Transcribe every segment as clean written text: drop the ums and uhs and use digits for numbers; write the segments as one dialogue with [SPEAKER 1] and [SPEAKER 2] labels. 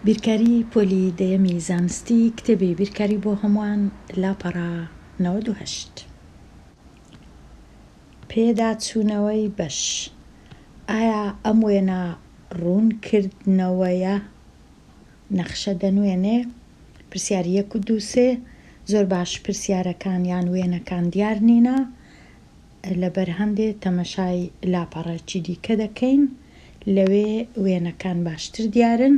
[SPEAKER 1] بیرکاری پۆلی دەیەمی زانستی کتێبی بیرکاری بۆ هەمووان لاپەڕا 98. پێداچوونەوەی بەش. ئایا ئەم وێنە ڕوونکردنەوەیە نەخشە دەنوێنێ؟ پرسیاری 1 و 2 3 زۆر باش پرسیارەکان یان وێنەکان دیار نینە، لەبەر هەندێک تەمەشای لاپەڕێکی دیکە دەکەین لەوێ وێنەکان باشتر دیارن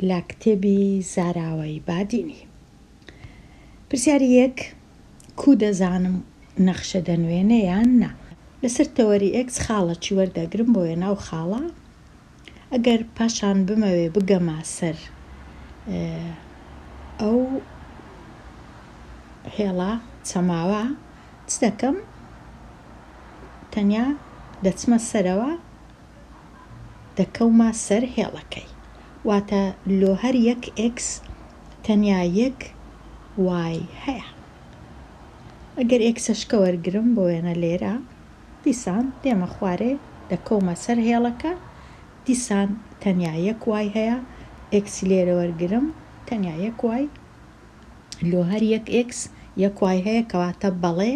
[SPEAKER 1] لە کتێبی زاراوەی بادینی. پرسیاری 1 کو دەزانم نەخشە دەنوێنێ یان نا؟ لەسەر تەوەری X خاڵەکی وەردەگرم بۆ وێنە و خاڵە. ئەگەر پاشان بمەوێ بگەمە سەر ئەو هێڵە چەماوە چ دەکەم؟ تەنیا دەچمە سەرەوە، دەکەومە سەر هێڵەکەی، واتە لۆ هەر یەک X تەنیا یەک Y هەیە. ئەگەر Xەشکە وەرگرم بۆ وێنە لێرە، دیسان دێمە خوارێ دەکەومە سەر هێڵەکە، دیسان تەنیا یەک Y هەیە. X لێرە وەرگرم تەنیا یەک Y، لۆ هەر یەک X یەک Y هەیە، کەواتە بەڵێ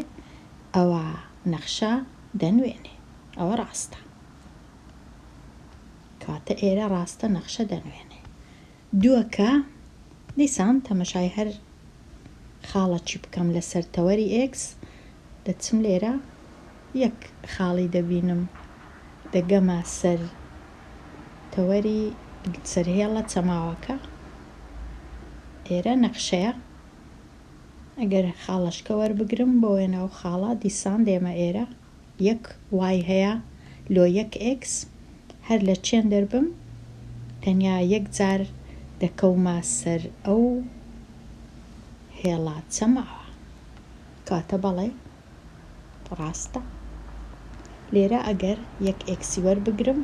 [SPEAKER 1] ئەوە نەخشە دەنوێنێ، ئەوە ڕاستە، کەواتە ئێرە ڕاستە نەخشە دەنوێنێ. دووەکە دیسان تەمەشای هەر خاڵەکی بکەم لەسەر تەوەری X، دەچم لێرە یەک خاڵی دەبینم دەگەمە سەر تەوەری سەر هێڵە چەماوەکە، ئێرە نەخشەیە. ئەگەر خاڵەشکە وەربگرم بۆ وێنە و خاڵە، دیسان دێمە ئێرە یەک Y هەیە لۆ یەک X، هەر لە چێن دەربم تەنیا یەک جار دەکەومە سەر ئەو هێڵە چەماوە، کاتە بەڵێ ڕاستە. لێرە ئەگەر یەک Xی وەربگرم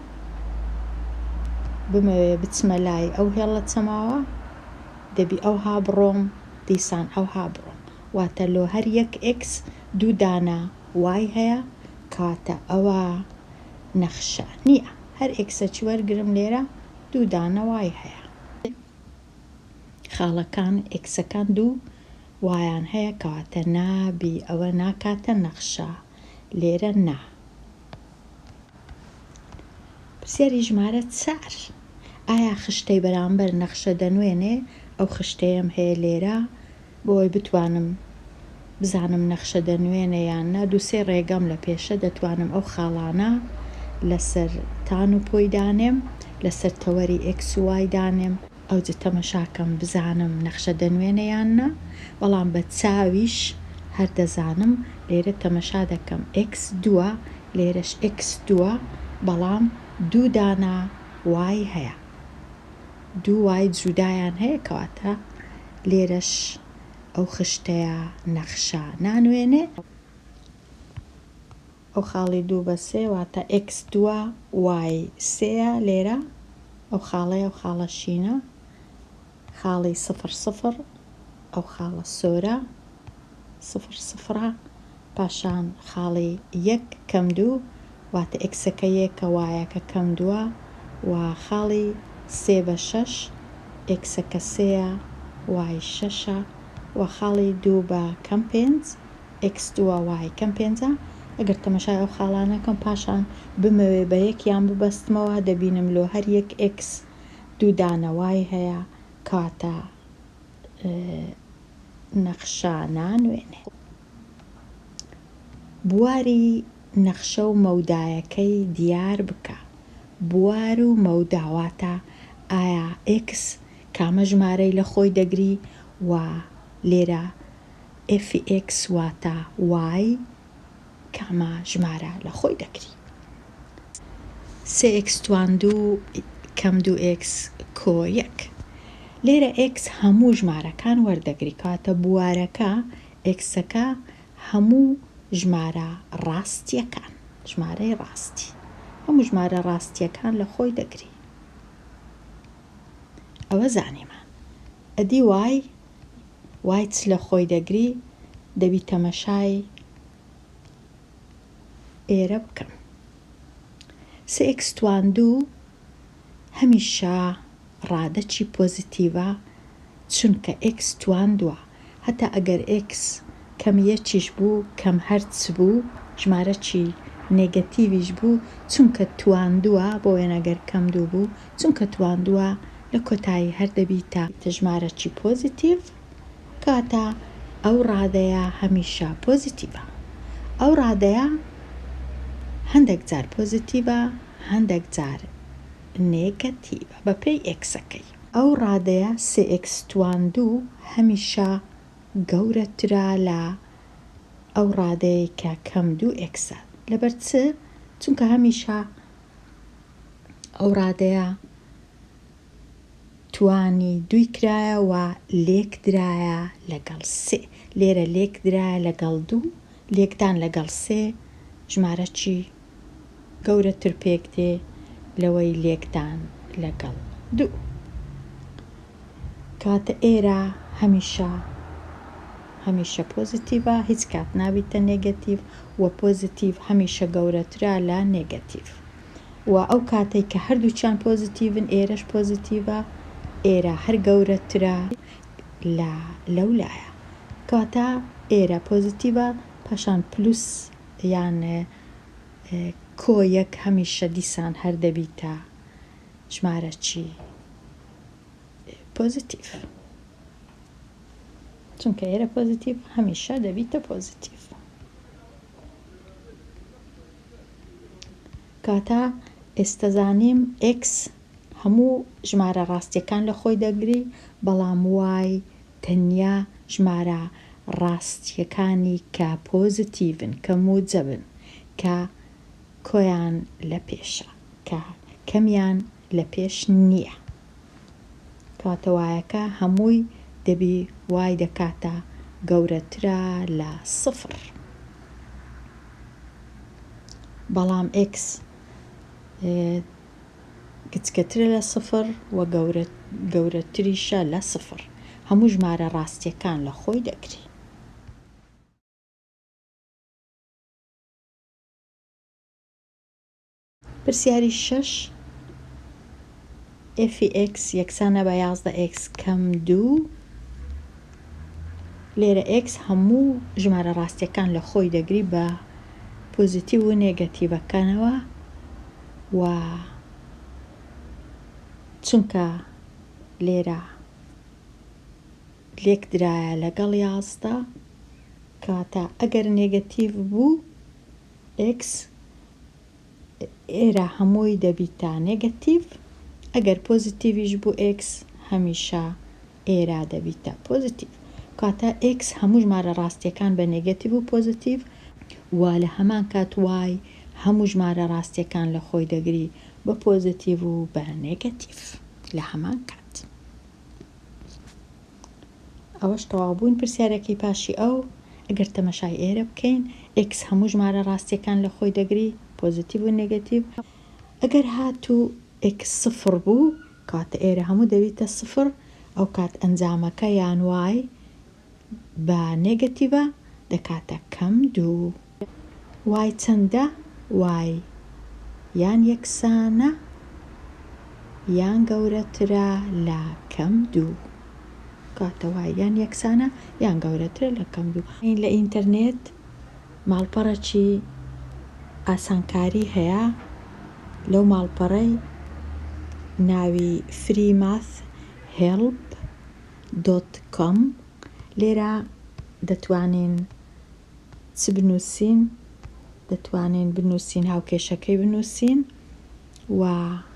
[SPEAKER 1] بمەوێ بچمە لای ئەو هێڵە چەماوە، دەبی ئەوها بڕۆم، دیسان ئەوها بڕۆم، واتە لۆ هەر یەک X دوو دانە Y هەیە، کاتە ئەوە نەخشە نییە. هەر Xەکی وەرگرم لێرە دوو دانە Y هەیە. خاڵەکان Xەکان دوو وایان هەیە، کەواتە نابی ئەوە ناکاتە نەخشە، لێرە نا. پرسیاری ژمارە 4 ئایا خشتەی بەرامبەر نەخشە دەنوێنێ؟ ئەو خشتەیەم هەیە لێرە بۆی بتوانم بزانم نەخشە دەنوێنێ یان نا. دوو سێ ڕێگەم لە پێشە دەتوانم ئەو خاڵانە لەسەر تان و پۆی دانێم، لەسەر تەوەری X و Y دانێم، ئەوجە تەمەشاکەم بزانم نەخشە دەنوێنێ یان نا. بەڵام بە چاویش هەر دەزانم لێرە تەمەشا دەکەم X دووە، لێرەش X دووە، بەڵام دوو دانە Y هەیە، دوو Y جودایان هەیە، کەواتە لێرەش ئەو خشتەیە نەخشە نانوێنێ. ئەو خاڵی 2 بە 3 واتە X دووە Y سێیە لێرە، ئەو خاڵەیە، ئەو خاڵە شینە، خاڵی 0 0 ئەو خاڵە سۆرە 0 0، پاشان خاڵی 1 کەم 2 واتە Xەکە 1 Yەکە کەم 2، و خاڵی 3 بە 6 Xەکە 3 Y 6، و خاڵی 2 بە کەم 5 X 2 Y کەم 5. ئەگەر تەمەشای ئەو خاڵانەکەم پاشان بمەوێ بە یەکیان ببەستمەوە، دەبینم لۆ هەر یەک X دوو دانە Y هەیە، کاتە نەخشە نانوێنێ. بواری نەخشە و مەودایەکەی دیار بکە. بوار و مەودا واتە ئایا X کامە ژمارەی لە خۆی دەگری، و لێرە Fx واتە Y کامە ژمارە لە خۆی دەگری. 3x توان 2 کەم 2x کۆ 1. لێرە X هەموو ژمارەکان وەردەگری، کاتە بوارەکە Xەکە هەموو ژمارە ڕاستیەکان، ژمارەی ڕاستی، هەموو ژمارە ڕاستیەکان لە خۆی دەگری. ئەوە زانیمان. ئەدی Y چ لە خۆی دەگری؟ دەبی تەمەشای ئێرە بکەم. 3x توان 2 هەمیشە ڕادەچی پۆزیتیڤە چونکە X تواندووە هەتا ئەگەر X کەم یەکیش بوو کەم هەرچ بوو ژمارەکی نێگەتیڤیش بوو چونکە تواندووە بۆ وێنەگەر کەم دوو بوو چونکە تواندووە لە کۆتایی هەر دەبیتە ژمارەکی پۆزیتیڤ کاتە ئەو ڕادەیە هەمیشە پۆزیتیڤە. ئەو ڕادەیە هەندێک جار پۆزیتیڤە هەندێک جار نێگەتیڤە بەپێی Xەکەی. ئەو ڕادەیە 3x تواندوو هەمیشە گەورەترە لە ئەو ڕادەیە کە کەم 2xە لەبەر چونکە هەمیشە ئەو ڕادەیە توانی دوی کرایە و لێک درایە لەگەڵ 3 لێرە لێک درایە لەگەڵ 2 لێکدان لەگەڵ 3 ژمارەکی گەورەتر پێک دێ لەوەی لێکدان لەگەڵ 2 کاتە ئێرە هەمیشە پۆزیتیڤە هیچ کات نابیتە نێگەتیڤ و پۆزیتیڤ هەمیشە گەورەترە لە نێگەتیڤ و ئەو کاتێک کە هەردووچیان پۆزیتیڤن ئێرەش پۆزیتیڤە ئێرە هەر گەورەترە لەولایە کاتە ئێرە پۆزیتیڤە پاشان پلوس یان کۆیەک هەمیشە دیسان هەر دەبیتە ژمارەکی پۆزیتیڤ چونکە ئێرە پۆزیتیڤ هەمیشە دەبیتە پۆزیتیڤ. کاتە ئێستەزانیم X هەموو ژمارە ڕاستیەکان لە خۆی دەگری بەڵام Y تەنیا ژمارە ڕاستیەکانی کە پۆزیتیڤن کە موجەبن کە کۆیان لە پێشە کە کەمیان لە پێش نییە کاتە وایەکە هەمووی دەبی وای دەکاتە گەورەترە لە 0 بەڵام X گچکەترە لە 0 و گەورەتریشە لە 0 هەموو ژمارە ڕاستیەکان لە خۆی دەگری. پرسیاری 6 f(x) یەکسانە بە 11x کەم 2 لێرە X هەموو ژمارە ڕاستیەکان لە خۆی دەگری بە پۆزیتیڤ و نێگەتیڤەکانەوە و چونکە لێرە لێک درایە لەگەڵ 11 کاتە ئەگەر نێگەتیڤ بوو X ئێرە هەمووی دەبیتە نێگەتیڤ ئەگەر پۆزیتیڤیش بوو X هەمیشە ئێرە دەبیتە پۆزیتیڤ کاتە X هەموو ژمارە ڕاستیەکان بە نێگەتیڤ و پۆزیتیڤ و لە هەمان کات Y هەموو ژمارە ڕاستیەکان لە خۆی دەگری بە پۆزیتیڤ و بە نێگەتیڤ لە هەمان کات. ئەوەش تەواوبوون پرسیارەکەی پاشی ئەو ئەگەر تەمەشای ئێرە بکەین X هەموو ژمارە ڕاستیەکان لە خۆی دەگری پۆزیتیڤ و نێگەتیڤ ئەگەر هاتوو X 0 بوو کاتە ئێرە هەموو دەبیتە 0 ئەو کات ئەنجامەکە یان Y بە نێگەتیڤە دەکاتە کەم 2 Y چەندە؟ Y یان یەکسانە یان گەورەترە لە کەم 2 کاتە Y یان یەکسانە یان گەورەترە لە کەم 2. لە ئینتەرنێت ماڵپەڕێکی ئاسانکاری هەیە لەو ماڵپەڕەی ناوی freemathhelp.com لێرە دەتوانین چ بنووسین دەتوانین بنووسین هاوکێشەکەی بنووسین و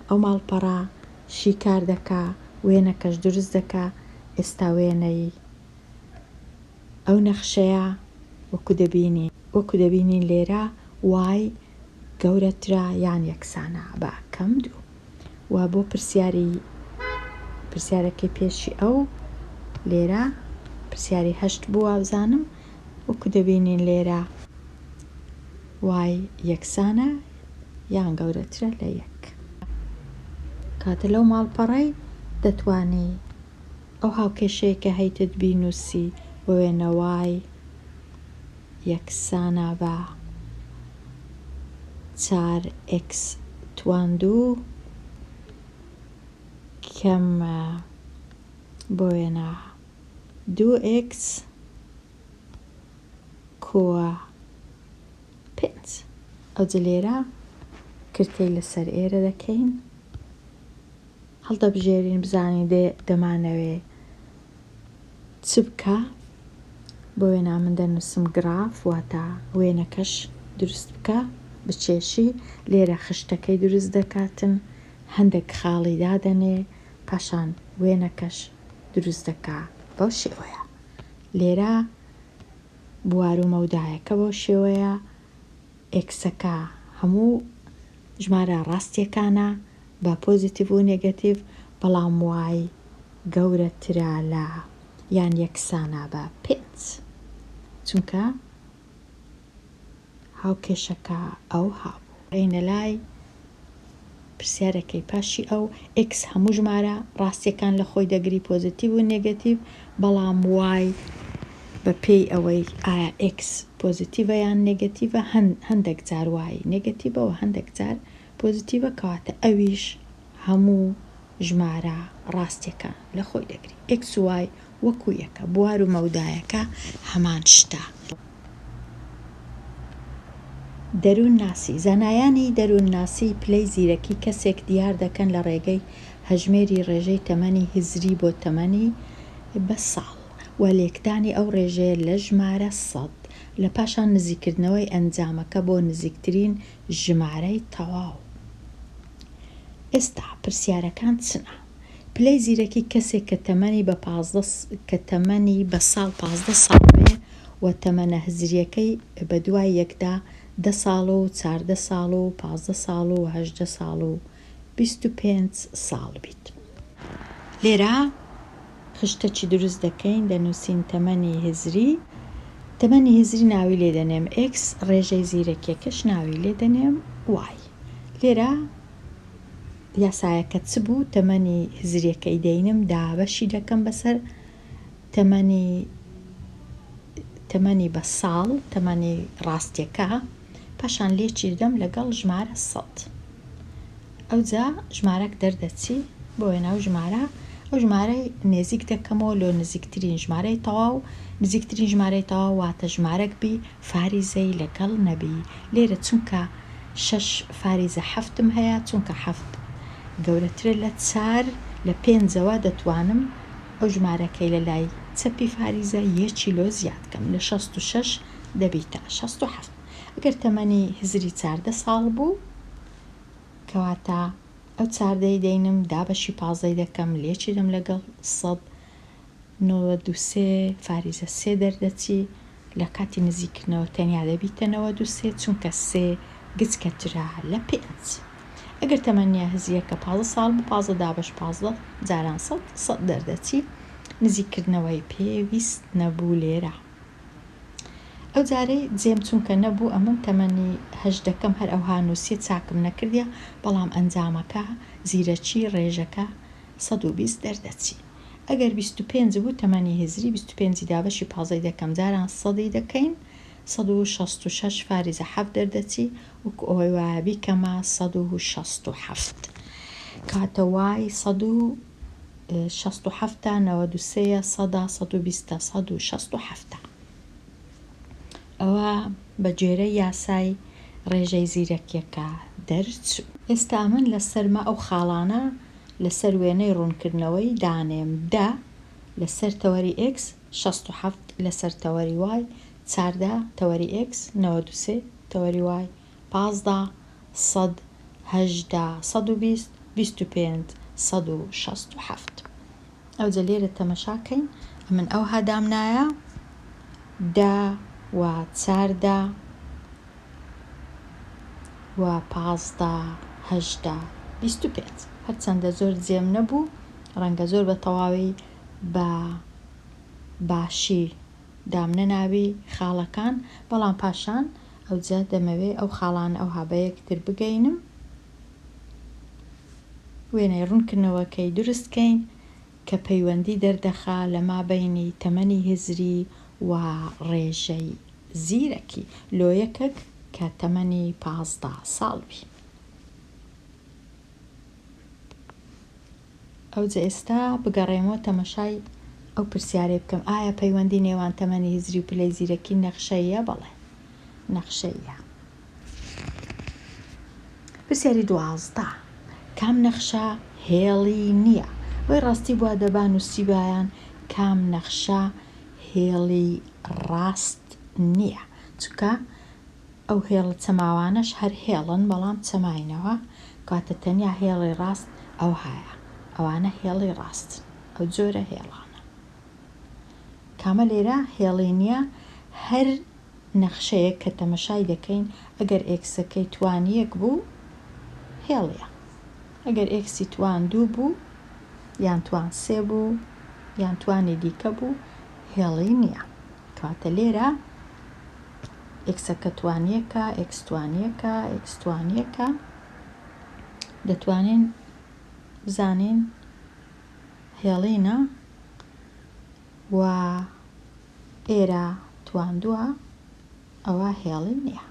[SPEAKER 1] ئەو ماڵپەڕە شیکار دەکا وێنەکەش دروست دەکا ئێستا وێنەی ئەو نەخشەیە وەکو دەبینین لێرە Y گەورەترە یان یەکسانە بە کەم 2 و بۆ پرسیارەکەی پێشی ئەو لێرە پرسیاری 8 بوو وابزانم وەکو دەبینین لێرە Y یەکسانە یان گەورەترە لە 1 کاتە لەو ماڵپەڕەی دەتوانی ئەو هاوکێشەیە کە هەیتت بینووسی بۆ وێنە Y یەکسانە بە 4x توان 2 کەم بۆ وێنە 2x کۆە 5. ئەوجە لێرە کردەی لەسەر ئێرە دەکەین، هەڵدەبژێرین بزانین دەمانەوێ چ بکە. بۆ وێنە من دەنووسم گراف، واتە وێنەکەش دروست بکە بچێشی. لێرە خشتەکەی دروست دەکاتن، هەندێک خاڵی دادەنێ، پاشان وێنەکەش دروست دەکا بەو شێوەیە. لێرە بوار و مەودایەکە بەو شێوەیە. ئێکسەکە هەموو ژمارە ڕاستیەکانە بە پۆزیتیڤ و نێگەتیڤ، بەڵام وای گەورەترە لە یان یەکسانە بە 5 چونکە هاوکێشەکە ئەو هابوو. عینە لای پرسیارەکەی پاشی ئەو x هەموو ژمارە ڕاستیەکان لە خۆی دەگری پۆزیتیڤ و نێگەتیڤ، بەڵام وای بە پێی ئەوەی ئایا x پۆزیتیڤە یان نێگەتیڤە، هەندێک جار وای نێگەتیڤەوە هەندێک جار پۆزیتیڤە، کەواتە ئەویش هەموو ژمارە ڕاستیەکان لە خۆی دەگری. x و y وەکو یەکە، بوار و مەودایەکە هەمان شتە. دەروون ناسی. زانایانی دەروون ناسی پلەی زیرەکی کەسێک دیار دەکەن لە ڕێگەی هەژمێری ڕێژەی تەمەنی هزری بۆ تەمەنی بە ساڵ و لێکدانی ئەو ڕێژەیە لە ژمارە 100 لە پاشان نزیکردنەوەی ئەنجامەکە بۆ نزیکترین ژمارەی تەواو. ئێستا پرسیارەکان چنە؟ پلەی زیرەکی کەسێک کە تەمەنی بە ساڵ 15 ساڵ بێ و تەمەنە هزریەکەی بە دوای یەکدا 10 ساڵ و 14 ساڵ و 15 ساڵ و 18 ساڵ و 25 ساڵ بیت. لێرە خشتەکی دروست دەکەین، دەنووسین تەمەنی هزری. تەمەنی هزری ناوی لێ دەنێم x، ڕێژەی زیرەکیەکەش ناوی لێ دەنێم y. لێرە یاسایەکە چ بوو؟ تەمەنی هزریەکەی دەینم، دابەشی دەکەم بەسەر تەمەنی بە ساڵ، تەمەنی ڕاستیەکە، پاشان لێکی دەم لەگەڵ ژمارە 100. ئەوجا ژمارەك دەردەچی بۆ وێنە ئەو ژمارەی نێزیک دەکەمەوە لۆ نزیکترین ژمارەی تەواو. نزیکترین ژمارەی تەواو واتە ژمارەك بی فاریزەی لەگەڵ نەبی. لێرە چونکە 6 فاریزە 7 هەیە، چونکە 7 گەورەترە لە 4 لە 5ەوە دەتوانم ئەو ژمارەکەی لە لای چەپی فاریزە یەکی لۆ زیادکەم، لە 66 دەبیتە 67. ئەگەر تەمەنی هزری 14 ساڵ بوو، کەواتە ئەو 14ی دەینم، دابەشی 15 دەکەم، لێکی دەم لەگەڵ 100، 93 فاریزە 3 دەردەچی، لە کاتی نزیکردنەوە تەنیا دەبیتە 93 چونکە 3 گچکەترە لە 5. ئەگەر تەمەنیە هزریەکە 15 ساڵ بوو، 15 دابەش 15 جاران 100 دەردەچی، نزیکردنەوەی پێویست نەبوو. لێرە ئەو جارەی جێم چونکە نەبوو، ئەمن تەمەنی 8 دەکەم، هەر ئەو هانووسیە چاکم نەکردیە، بەڵام ئەنجامەکە زیرەکی ڕێژەکە 120 دەردەچی. ئەگەر 25 بوو تەمەنی هزری، 25 دابەشی 15 دەکەم، جاران 100 دەکەین، 166 فاریزە 7 دەردەچی، وەکو ئەوەی وایە بیکەمە 167. کاتە وای 167 93 100 120 167. ئەوە بە گوێرەی یاسای ڕێژەی زیرەکیەکە دەرچوو. ئێستا من لەسەرمە ئەو خاڵانە لەسەر وێنەی ڕوونکردنەوەی دانێم 10 لەسەر تەوەری x، 67 لەسەر تەوەری y، 14 تەوەری x، 93 تەوەری y، 15 100 18 120 25 167. ئەوجە لێرە تەمەشاکەین، من ئەو هادامنایە 10 و 14 و 15 18 25. هەرچەندە زۆر جێم نەبوو، ڕەنگە زۆر بە تەواوی بە باشی دامنە ناوی خاڵەکان، بەڵام پاشان ئەوجا دەمەوێ ئەو خاڵان ئەو هابەیەکتر بگەینم، وێنەی ڕوونکردنەوەکەی دروستکەین کە پەیوەندی دەردەخا لە مابەینی تەمەنی هزری و ڕێژەی زیرەکی لۆ یەکێک کە تەمەنی 15 ساڵ بی. ئەوجا ئێستا بگەڕێمەوە تەمەشای ئەو پرسیارەی بکەم ئایا پەیوەندی نێوان تەمەنی هزری و پلەی زیرەکی نەخشەیە؟ بەڵێ نەخشەیە. پرسیاری 12 کام نەخشە هێڵی نییە؟ وەی ڕاستی بوا دەبا نووسیبایان کام نەخشە هێڵی ڕاست نییە، چونکە ئەو هێڵە چەماوانەش هەر هێڵن بەڵام چەماینەوە، کاتە تەنیا هێڵی ڕاست ئەو هەیە، ئەوانە هێڵی ڕاستن، ئەو جۆرە هێڵانە. کامە لێرە هێڵی نییە، هەر نەخشەیەک کە تەمەشای دەکەین ئەگەر ئێکسەکەی توان 1 بوو هێڵیە، ئەگەر ئێکسی توان 2 بوو یان توان 3 بوو یان توانی دیکە بوو هێڵی نییە. کاتە لێرە ئێکسەکە توان 1کە، ئێکس توان 1کە، ئێکس توان 1کە، دەتوانین بزانین هێڵینە و ئێرە توان 2 ئەوە هێڵی نییە.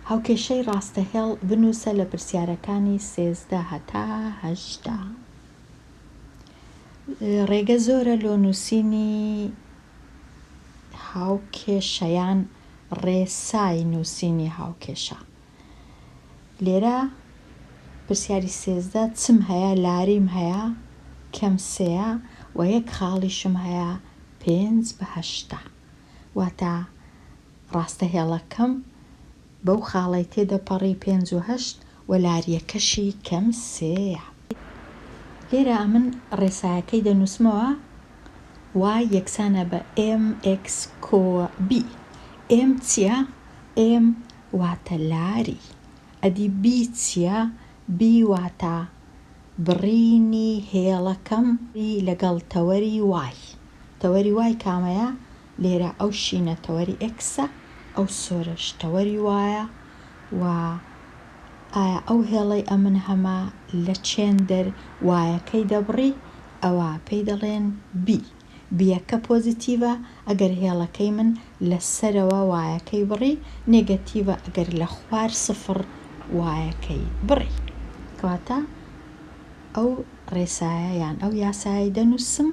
[SPEAKER 1] هاوکێشەی ڕاستەهێڵ بنووسە لە پرسیارەکانی 13 هەتا 18. ڕێگە زۆرە لۆ نووسینی هاوکێشەیان ڕێسای نووسینی هاوکێشە. لێرە پرسیاری 13 چم هەیە، لاریم هەیە، کەم 3 و 1 خاڵیشم هەیە 5/8. واتە ڕاستەهێڵەکەم بەو خاڵی تێدەپەڕی 5 و 8 و لاریەکەشی کەم 3. لێرە من ڕێسایەکەی دەنووسمەوە y یەکسانە بە mx b. m چییە؟ m واتە لاری، ئەدی b چییە؟ b واتە بڕینی هێڵەکەم لەگەڵ تەوەری y. تەوەری y کامەیە؟ لێرە ئەو شینە تەوەری xە، ئەو سۆرەش تەوەری وایە، و ئایا ئەو هێڵەی ئەمن هەمە لە چێندەر وایەکەی دەبڕی؟ ئەوە پێی دەڵێن b. بیەکە پۆزیتیڤە ئەگەر هێڵەکەی من لەسەرەوە وایەکەی بڕی، نێگەتیڤە ئەگەر لە خوار 0 وایەکەی بڕی. کەواتە ئەو ڕێسایە یان ئەو یاسایی دەنووسم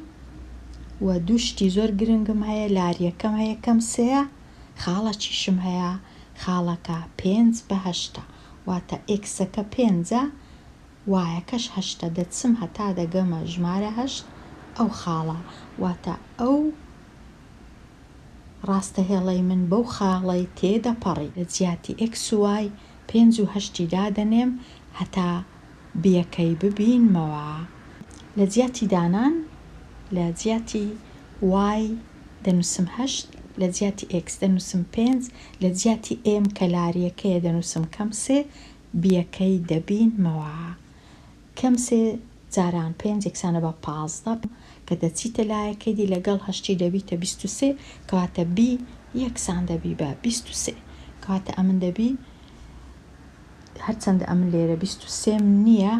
[SPEAKER 1] و دووشتی زۆر گرنگم هەیە، لاریەکەم هەیە کەم 3، خاڵەکیشم هەیە، خاڵەکە 5/8 واتە ئێکسەکە 5 وایەکەش 8 دەچم هەتا دەگەمە ژمارە 8 ئەو خاڵە، واتە ئەو ڕاستەهێڵەی من بەو خاڵەی تێدەپەڕی لە جیاتی x و y 5 و 8 دادەنێم هەتا بیەکەی ببینمەوە. لە جیاتی دانان لە جیاتی y دەنووسم 8، لە جیاتی x دەنووسم 5، لە جیاتی m کە لاریەکەیە دەنووسم کەم 3، بیەکەی دەبینمەوە. کەم 3 جاران 5 یەکسانە بە 15 کە دەچیتە لایەکەی دی لەگەڵ 8 دەبیتە 23، کەواتە b یەکسان دەبی بە 23. کەواتە ئەمن دەبی، هەرچەندە ئەمن لێرە 23 نییە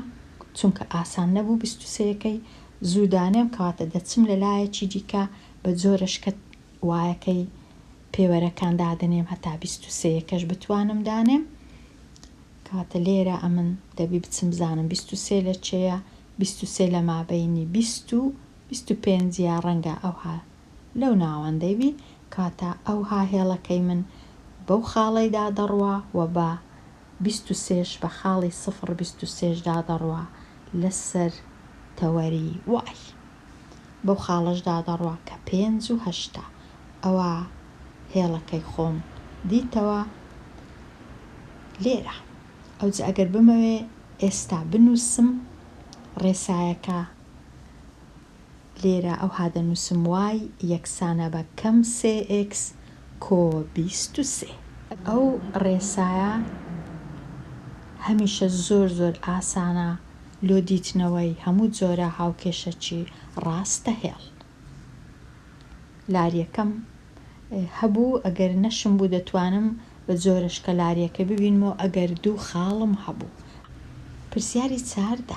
[SPEAKER 1] چونکە ئاسان نەبوو 23ەکەی زوودانێم، کەواتە دەچم لە لایەکی دیکە بە جۆرەش کە وایەکەی پێوەرەکان دادنێم هەتا 23ەکەش بتوانم دانێم. کەواتە لێرە ئەمن دەبی بچم بزانم 23 لە چێیە، 23 لە مابەینی 20 و 25 یا ڕەنگە ئەوها لەو ناوەندەی بی. کاتە ئەوها هێڵەکەی من بەو خاڵەیدا دەڕوا و بە 23 بە خاڵی 0.23 دادەڕوا لەسەر تەوەری y، بەو خاڵەشدا دەڕوا کە 5 و 8. ئەوە هێڵەکەی خۆم دیتەوە لێرە. ئەوجا ئەگەر بمەوێ ئێستا بنووسم ڕێسایەکە، لێرە ئەوها دەنووسم y یەکسانە بە کەم 3x کۆ 23. ئەو ڕێسایە هەمیشە زۆر ئاسانە لۆ دیتنەوەی هەموو جۆرە هاوکێشەکی ڕاستەهێڵ. لاریەکەم هەبوو، ئەگەر نەشم بوو دەتوانم بە جۆرەش کە لاریەکە ببینمەوە ئەگەر 2 خاڵم هەبوو. پرسیاری 14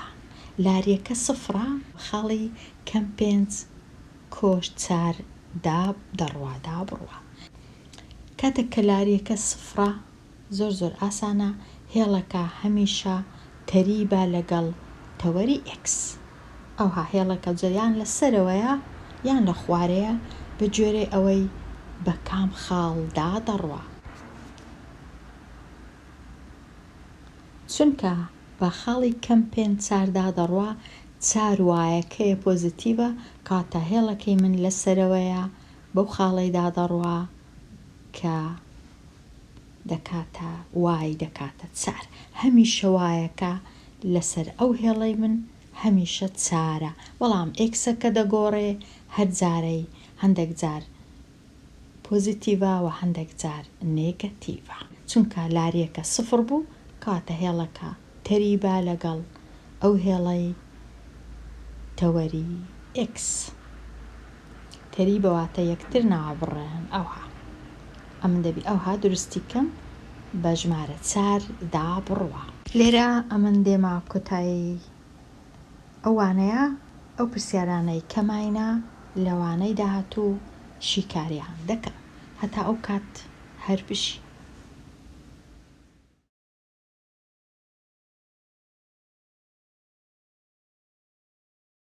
[SPEAKER 1] لاریەکە 0 خاڵی کەم 5 کۆ 4 دابڕوە. کاتێک کە لاریەکە 0 زۆر ئاسانە، هێڵەکە هەمیشە تەریبە لەگەڵ تەوەری x. ئەوها هێڵەکە جەریان لە سەرەوەیە یان لە خوارەیە بە گوێرەی ئەوەی بە کام خاڵدا دەڕوا. چونکە بە خاڵی کەم پێن چاردا دەڕوا، چار وایەکەیە پۆزیتیڤە، کاتە هێڵەکەی من لە سەرەوەیە بەو خاڵەیدا دەڕوا کە دەکاتە وای دەکاتە چار. هەمیشە وایەکە لەسەر ئەو هێڵەی من هەمیشە چارە، بەڵام ئێکسەکە دەگۆڕێ هەر جارەی هەندێک جار پۆزیتیڤە و هەندێک جار نێگەتیڤە. چونکە لاریەکە سفر بوو کاتە هێڵەکە تەریبە لەگەڵ ئەو هێڵەی تەوەری ئێکس. تەریبەواتە یەکتر ناوەبڕێن. ئەوها ئەمن دەبی ئەوها دروستی کەم بە ژمارە 4 دا بڕوە. لێرە ئەمن دێمە کۆتایی ئەوانەیە ئەو پرسیارانەی کەماینە لەوانەی داهاتوو شیکاریان دەکەم هەتا ئەو کات هەر بشی.